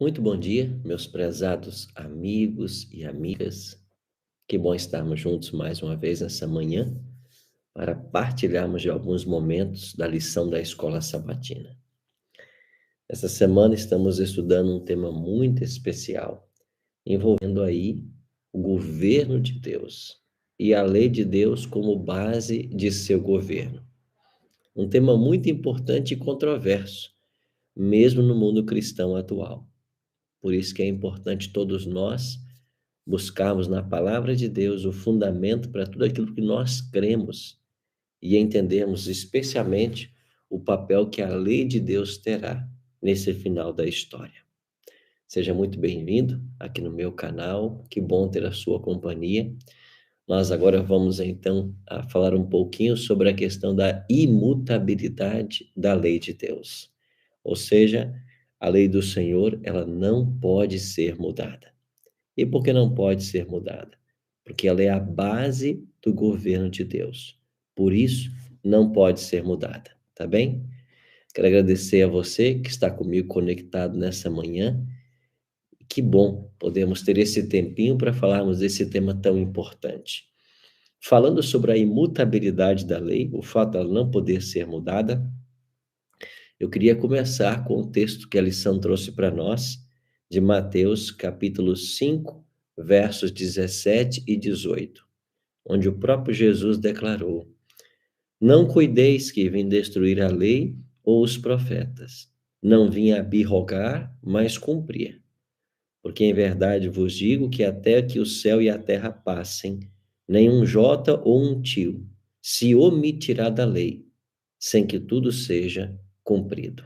Muito bom dia, meus prezados amigos e amigas. Que bom estarmos juntos mais uma vez nessa manhã para partilharmos de alguns momentos da lição da escola sabatina. Essa semana estamos estudando um tema muito especial, envolvendo aí o governo de Deus e a lei de Deus como base de seu governo. Um tema muito importante e controverso, mesmo no mundo cristão atual. Por isso que é importante todos nós buscarmos na palavra de Deus o fundamento para tudo aquilo que nós cremos e entendermos especialmente o papel que a lei de Deus terá nesse final da história. Seja muito bem-vindo aqui no meu canal, que bom ter a sua companhia. Nós agora vamos então a falar um pouquinho sobre a questão da imutabilidade da lei de Deus. Ou seja, a lei do Senhor, ela não pode ser mudada. E por que não pode ser mudada? Porque ela é a base do governo de Deus. Por isso, não pode ser mudada, tá bem? Quero agradecer a você que está comigo conectado nessa manhã. Que bom podemos ter esse tempinho para falarmos desse tema tão importante. Falando sobre a imutabilidade da lei, o fato dela não poder ser mudada, eu queria começar com o texto que a lição trouxe para nós, de Mateus, capítulo 5, versos 17 e 18, onde o próprio Jesus declarou: Não cuideis que vim destruir a lei ou os profetas. Não vim abrogar, mas cumprir. Porque em verdade vos digo que até que o céu e a terra passem, nenhum jota ou um tio se omitirá da lei, sem que tudo seja cumprido.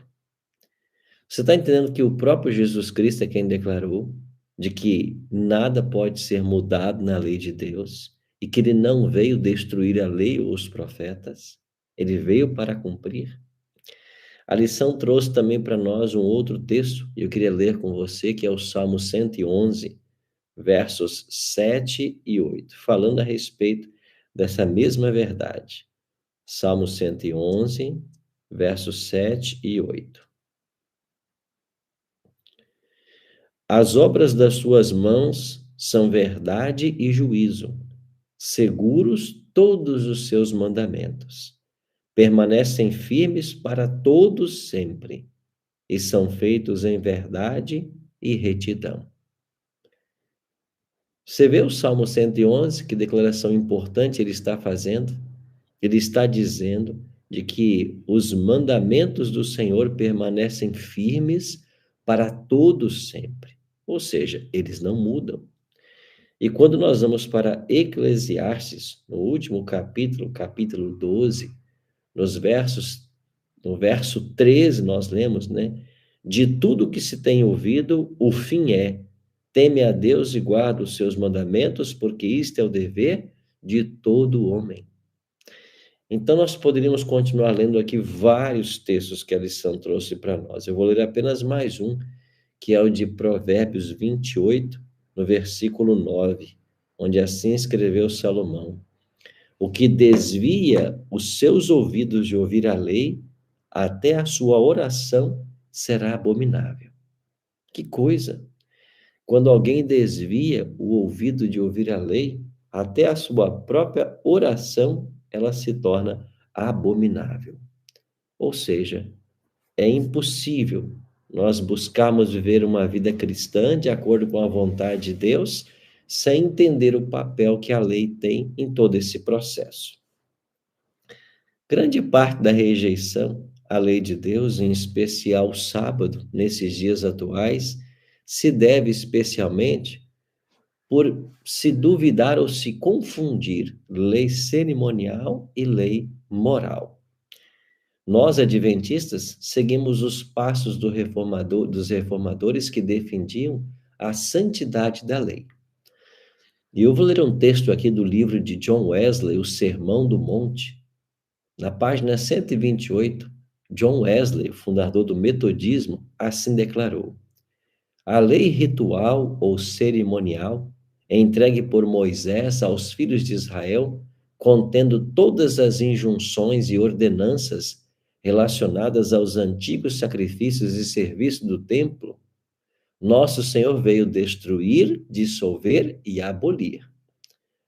Você está entendendo que o próprio Jesus Cristo é quem declarou de que nada pode ser mudado na lei de Deus e que ele não veio destruir a lei ou os profetas, ele veio para cumprir? A lição trouxe também para nós um outro texto, e eu queria ler com você, que é o Salmo 111, versos 7 e 8, falando a respeito dessa mesma verdade. Salmo 111, versos 7 e 8. As obras das suas mãos são verdade e juízo, seguros todos os seus mandamentos. Permanecem firmes para todos sempre, e são feitos em verdade e retidão. Você vê o Salmo 111, que declaração importante ele está fazendo? Ele está dizendo de que os mandamentos do Senhor permanecem firmes para todos sempre. Ou seja, eles não mudam. E quando nós vamos para Eclesiastes, no último capítulo, capítulo 12, no verso 13, nós lemos, né? De tudo que se tem ouvido, o fim é: teme a Deus e guarda os seus mandamentos, porque isto é o dever de todo homem. Então, nós poderíamos continuar lendo aqui vários textos que a lição trouxe para nós. Eu vou ler apenas mais um, que é o de Provérbios 28, no versículo 9, onde assim escreveu Salomão: O que desvia os seus ouvidos de ouvir a lei, até a sua oração será abominável. Que coisa! Quando alguém desvia o ouvido de ouvir a lei, até a sua própria oração, ela se torna abominável. Ou seja, é impossível nós buscarmos viver uma vida cristã de acordo com a vontade de Deus, sem entender o papel que a lei tem em todo esse processo. Grande parte da rejeição à lei de Deus, em especial o sábado, nesses dias atuais, se deve especialmente por se duvidar ou se confundir lei cerimonial e lei moral. Nós, adventistas, seguimos os passos dos reformadores que defendiam a santidade da lei. E eu vou ler um texto aqui do livro de John Wesley, O Sermão do Monte. Na página 128, John Wesley, fundador do metodismo, assim declarou: A lei ritual ou cerimonial, entregue por Moisés aos filhos de Israel, contendo todas as injunções e ordenanças relacionadas aos antigos sacrifícios e serviços do templo, Nosso Senhor veio destruir, dissolver e abolir.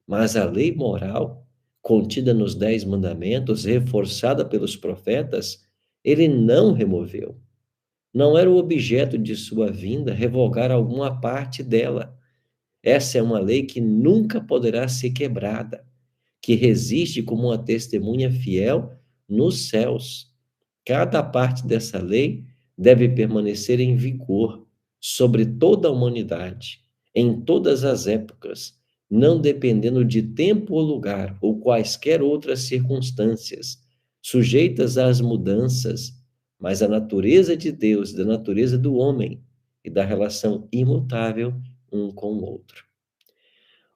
Mas a lei moral, contida nos 10 mandamentos, reforçada pelos profetas, ele não removeu. Não era o objeto de sua vinda revogar alguma parte dela. Essa é uma lei que nunca poderá ser quebrada, que resiste como uma testemunha fiel nos céus. Cada parte dessa lei deve permanecer em vigor sobre toda a humanidade, em todas as épocas, não dependendo de tempo ou lugar ou quaisquer outras circunstâncias, sujeitas às mudanças, mas a natureza de Deus, da natureza do homem e da relação imutável um com o outro.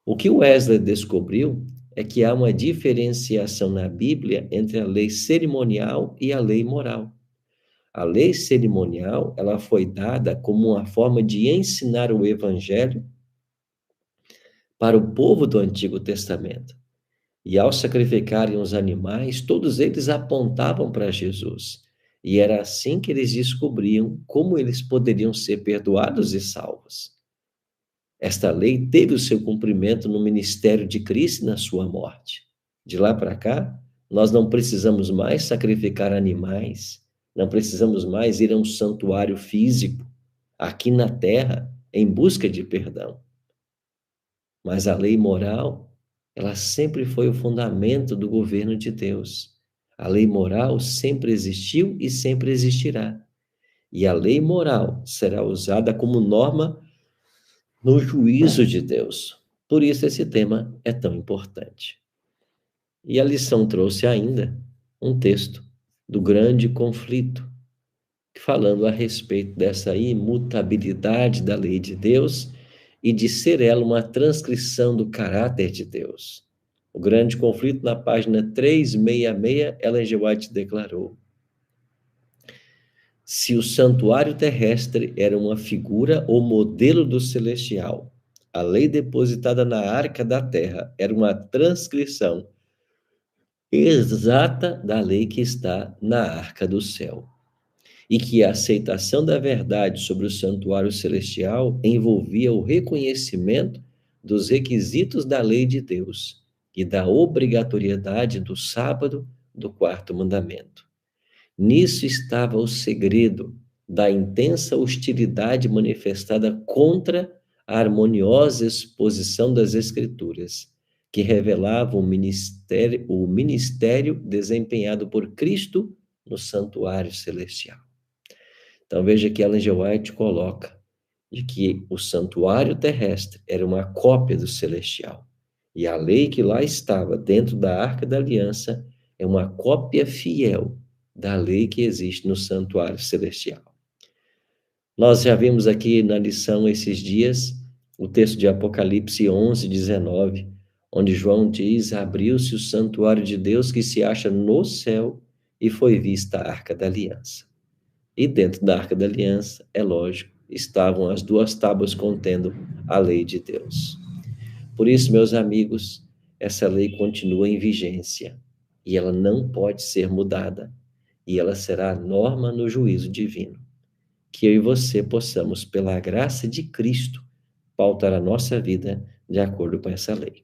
O que Wesley descobriu é que há uma diferenciação na Bíblia entre a lei cerimonial e a lei moral. A lei cerimonial, ela foi dada como uma forma de ensinar o evangelho para o povo do Antigo Testamento. E ao sacrificarem os animais, todos eles apontavam para Jesus. E era assim que eles descobriam como eles poderiam ser perdoados e salvos. Esta lei teve o seu cumprimento no ministério de Cristo e na sua morte. De lá para cá, nós não precisamos mais sacrificar animais, não precisamos mais ir a um santuário físico aqui na terra em busca de perdão. Mas a lei moral, ela sempre foi o fundamento do governo de Deus. A lei moral sempre existiu e sempre existirá. E a lei moral será usada como norma no juízo de Deus. Por isso esse tema é tão importante. E a lição trouxe ainda um texto do grande conflito, falando a respeito dessa imutabilidade da lei de Deus e de ser ela uma transcrição do caráter de Deus. O grande conflito, na página 366, Ellen G. White declarou: se o santuário terrestre era uma figura ou modelo do celestial, a lei depositada na arca da terra era uma transcrição exata da lei que está na arca do céu. E que a aceitação da verdade sobre o santuário celestial envolvia o reconhecimento dos requisitos da lei de Deus e da obrigatoriedade do sábado do 4º mandamento. Nisso estava o segredo da intensa hostilidade manifestada contra a harmoniosa exposição das Escrituras, que revelava o ministério desempenhado por Cristo no santuário celestial. Então veja que Ellen G. White coloca de que o santuário terrestre era uma cópia do celestial, e a lei que lá estava dentro da Arca da Aliança é uma cópia fiel da lei que existe no santuário celestial. Nós já vimos aqui na lição esses dias o texto de Apocalipse 11:19, onde João diz: abriu-se o santuário de Deus que se acha no céu e foi vista a Arca da Aliança. E dentro da Arca da Aliança, é lógico, estavam as 2 tábuas contendo a lei de Deus. Por isso, meus amigos, essa lei continua em vigência e ela não pode ser mudada, e ela será a norma no juízo divino. Que eu e você possamos, pela graça de Cristo, pautar a nossa vida de acordo com essa lei.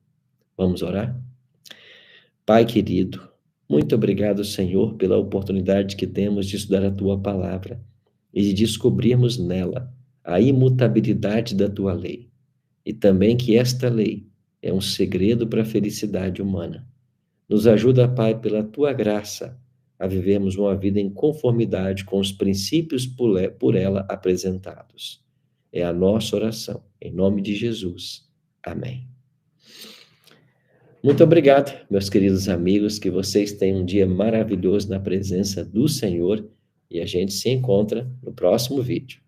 Vamos orar? Pai querido, muito obrigado, Senhor, pela oportunidade que temos de estudar a Tua palavra e de descobrirmos nela a imutabilidade da Tua lei. E também que esta lei é um segredo para a felicidade humana. Nos ajuda, Pai, pela Tua graça, a vivermos uma vida em conformidade com os princípios por ela apresentados. É a nossa oração, em nome de Jesus. Amém. Muito obrigado, meus queridos amigos, que vocês tenham um dia maravilhoso na presença do Senhor e a gente se encontra no próximo vídeo.